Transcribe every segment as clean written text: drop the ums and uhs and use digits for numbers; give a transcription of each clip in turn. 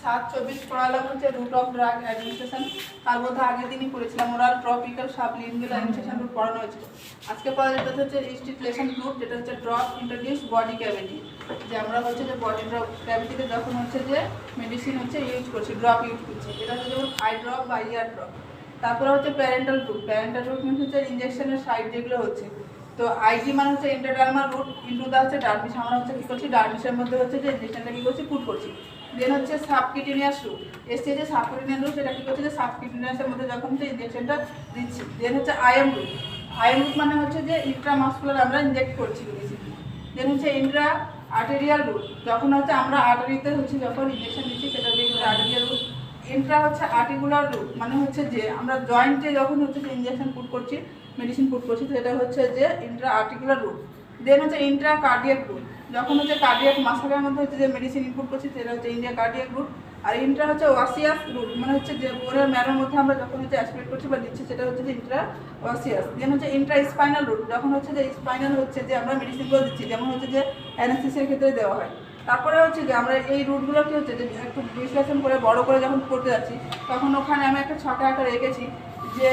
7-24 পড়ালাম হচ্ছে root of drug administration. তার মধ্যে আগের দিনই পড়েছিলাম oral tropical sublingual administration route পড়ানো হয়েছিল। আজকে পড়া যেটা হচ্ছে ইনস্টিটিউশন রুট, যেটা হচ্ছে ড্রপ ইন্ট্রোডিউস বডি ক্যাভিটি, যে আমরা হচ্ছে যে বডি ড্রপ ক্যাভিটিতে যখন হচ্ছে যে মেডিসিন হচ্ছে ইউজ করছি, ড্রপ ইউজ করছি, এটা হচ্ছে যেমন আই ড্রপ বা ইয়ার ড্রপ। তারপরে হচ্ছে প্যারেন্টাল রুট। প্যারেন্টাল রুট মানে হচ্ছে ইঞ্জেকশনের সাইড যেগুলো হচ্ছে, তো আইজি মানে হচ্ছে ইন্টারডার্মাল রুট ইনটু দা হচ্ছে ডার্মিস। আমরা হচ্ছে কী করছি, ডার্মিসের মধ্যে হচ্ছে যে ইঞ্জেকশনটা কী করছি, পুট করছি। দেন হচ্ছে সাবকিউটেনিয়াস রুট, এসছে যে সাবকিউটেনিয়াস রুট, সেটা কী করছে যে সাবকিউটেনিয়াসের মধ্যে যখন হচ্ছে ইঞ্জেকশনটা দিচ্ছি। দেন হচ্ছে আইএম রুট। আইএম রুট মানে হচ্ছে যে ইন্ট্রামাসকুলার আমরা ইনজেক্ট করছি মেডিসিন। দেন হচ্ছে ইন্ট্রা আর্টেরিয়াল রুট, যখন হচ্ছে আমরা আর্টারিতে হচ্ছে যখন ইঞ্জেকশন দিচ্ছি সেটা হচ্ছে ইন্ট্রা আর্টেরিয়াল রুট। ইন্ট্রা হচ্ছে আর্টিকুলার রুট, মানে হচ্ছে যে আমরা জয়েন্টে যখন হচ্ছে যে ইঞ্জেকশন পুট করছি, মেডিসিন পুট করছি, সেটা হচ্ছে যে ইন্ট্রা আর্টিকুলার রুট। দেন হচ্ছে ইন্ট্রা কার্ডিয়াক রুট, যখন হচ্ছে কার্ডিয়াক মাসলের মধ্যে হচ্ছে যে মেডিসিন ইনপুট করছি সেটা হচ্ছে ইন্ট্রা কার্ডিয়াক রুট। আর ইন্ট্রা হচ্ছে ওয়াসিয়াস রুট, মানে হচ্ছে যে বোনের ম্যারের মধ্যে আমরা যখন হচ্ছে অ্যাসপিরেট করছি বা দিচ্ছি সেটা হচ্ছে যে ইন্ট্রা ওয়াসিয়াস। দেন হচ্ছে ইন্ট্রা স্পাইনাল রুট, যখন হচ্ছে যে স্পাইনাল হচ্ছে যে আমরা মেডিসিনগুলো দিচ্ছি, যেমন হচ্ছে যে অ্যানাস্থেসিয়ার ক্ষেত্রে দেওয়া হয়। তারপরে হচ্ছে যে আমরা এই রুটগুলো কী হচ্ছে যে একটু বিশ্লেষণ করে বড় করে যখন করতে যাচ্ছি, তখন ওখানে আমি একটা ছটা আকারে রেখেছি যে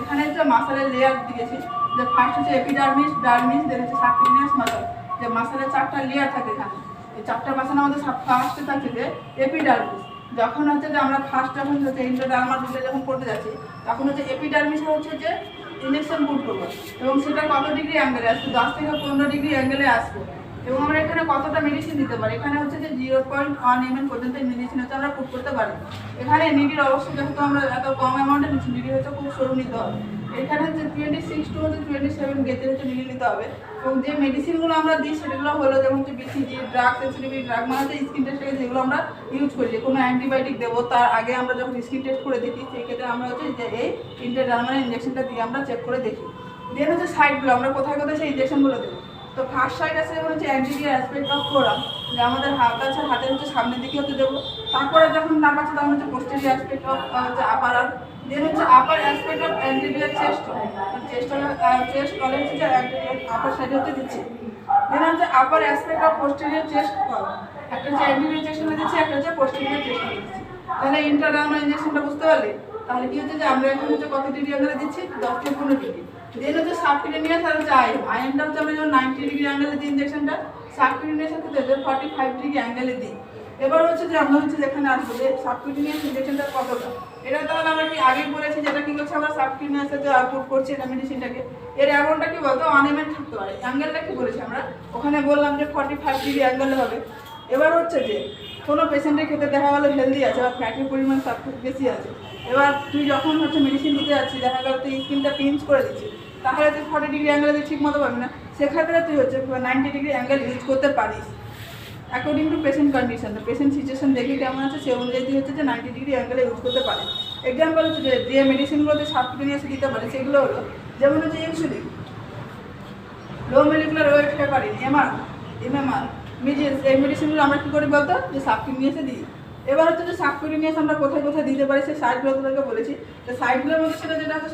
এখানে হচ্ছে মাসালের লেয়ার দিয়েছি, যে ফার্স্ট হচ্ছে এপিডার্মিস, ডার্মিস, দেন হচ্ছে সাবকিউটেনিয়াস মাসল, যে মাসলের 4টা লেয়ার থাকে এখানে। এই 4টা মাসল আমাদের ফার্স্টে থাকে যে এপিডার্মিস। যখন হচ্ছে যে আমরা ফার্স্ট যখন হচ্ছে ইন্টারডার্মাল রুটে যখন করতে যাচ্ছি, তখন হচ্ছে এপিডার্মিসে হচ্ছে যে ইঞ্জেকশন পুট করবো, এবং সেটা কত ডিগ্রি অ্যাঙ্গেলে আসবে, 10 থেকে 15 ডিগ্রি অ্যাঙ্গেলে আসবে। এবং আমরা এখানে কতটা মেডিসিন দিতে পারি, এখানে হচ্ছে যে 0.1 ml পর্যন্ত মেডিসিন হচ্ছে আমরা পুট করতে পারি। এখানে নিডির অবশ্যই যেহেতু আমরা এত কম অ্যামাউন্টে নিচ্ছি, নিডি হচ্ছে খুব সরু নিতে হবে। এখানে হচ্ছে 26 to 27 গেজের হচ্ছে নিডি নিতে হবে। এবং যে মেডিসিনগুলো আমরা দিই সেগুলো হলো যেমন হচ্ছে বিসিজি, ড্রাগ সেন্সিটিভিটি ড্রাগ, মানে হচ্ছে স্কিন টেস্টে যেগুলো আমরা ইউজ করি, যে কোনো অ্যান্টিবায়োটিক দেবো তার আগে আমরা যখন স্কিন টেস্ট করে দেখি, সেই ক্ষেত্রে আমরা হচ্ছে যে এই ইন্টারডার্মাল ইঞ্জেকশনটা দিয়ে আমরা চেক করে দেখি। দেন হচ্ছে সাইডগুলো আমরা কোথায় কোথায় সেই ইঞ্জেকশনগুলো দেবো। তো ফার্স্ট সাইড আছে যেমন হচ্ছে অ্যান্টিরিয়র অ্যাসপেক্ট অফ ফোরাম, যে আমাদের হাত আছে, হাতের হচ্ছে সামনের দিকে হতে দেবো। তারপরে যখন না পাচ্ছে তখন হচ্ছে পোস্টেরিয়র অ্যাসপেক্ট অফ হচ্ছে আপার আর্ম। দেন হচ্ছে upper aspect of anterior chest, chest কলে হচ্ছে যে আপার সাইডে হতে দিচ্ছি। দেন হচ্ছে upper aspect of posterior chest কল, একটা হচ্ছে অ্যান্টিরিয়র চেস্টে দিচ্ছি, একটা হচ্ছে পোস্টেরিয়র চেস্টে দিচ্ছি। তাহলে ইন্টারডার্মাল ইঞ্জেকশনটা বুঝতে পারলে? তাহলে কি হচ্ছে যে আমরা এখন হচ্ছে কত ডিগ্রি অ্যাঙ্গেলে দিচ্ছি, 10 থেকে 15 ডিগ্রি। দেন হচ্ছে সাবকিউটেনিয়াস আর হচ্ছে আইএমটা হচ্ছে আমরা যখন 90 ডিগ্রি অ্যাঙ্গেলে দিই ইঞ্জেকশনটা, সাবকিউটেনিয়াসের ক্ষেত্রে 45 ডিগ্রি অ্যাঙ্গেলে দিই। এবার হচ্ছে যে আমরা হচ্ছে যেখানে আসবো যে সাবকিউটেনিয়াস ইঞ্জেকশনটা কতটা, এটা তাহলে আমরা কি আগেই বলেছি যেটা কি করছে আমরা সাবকিউটেনিয়াসে যে আউটপুট করছি এটা মেডিসিনটাকে, এর অ্যামাউন্টটা কি বলতো 1 ml থাকতে পারে। অ্যাঙ্গেলটা কি বলেছি আমরা, ওখানে বললাম যে 45 ডিগ্রি অ্যাঙ্গেলে হবে। এবার হচ্ছে যে কোনো পেশেন্টের ক্ষেত্রে দেখা গেলো হেলদি আছে বা ফ্যাটের পরিমাণ বেশি আছে, এবার তুই যখন হচ্ছে মেডিসিন দিতে যাচ্ছি, দেখা গেল তুই স্কিনটা পিঞ্চ করে দিচ্ছি, তাহলে তুই 40 ডিগ্রি অ্যাঙ্গেলে তুই ঠিক মতো পাবি না। সেক্ষেত্রে তুই হচ্ছে 90 ডিগ্রি অ্যাঙ্গেল ইউজ করতে পারিস অ্যাকর্ডিং টু পেশেন্ট কন্ডিশন। তো পেশেন্ট সিচুয়েশন দেখে কেমন আছে সে অনুযায়ী তুই হচ্ছে যে 90 ডিগ্রি অ্যাঙ্গেলে ইউজ করতে পারিস। এক্সাম্পল হচ্ছে যে মেডিসিনগুলোতে সাবকিউটেনিয়াসে দিতে পারে সেগুলো হলো যেমন হচ্ছে ইনসুলিন, লো মলিকুলার ওয়েট হেপারিন, এমএমআর, মিজিলস, এই মেডিসিনগুলো আমরা কী করি বলতো যে সাবকিউটেনিয়াসে দিই। এবার হচ্ছে যে সাবকিউটেনিয়াস আমরা কোথায় কোথায় দিতে পারি সেই সাইটগুলো তোদেরকে বলেছি। তো সাইটগুলোর মধ্যে সেটা যেটা হচ্ছে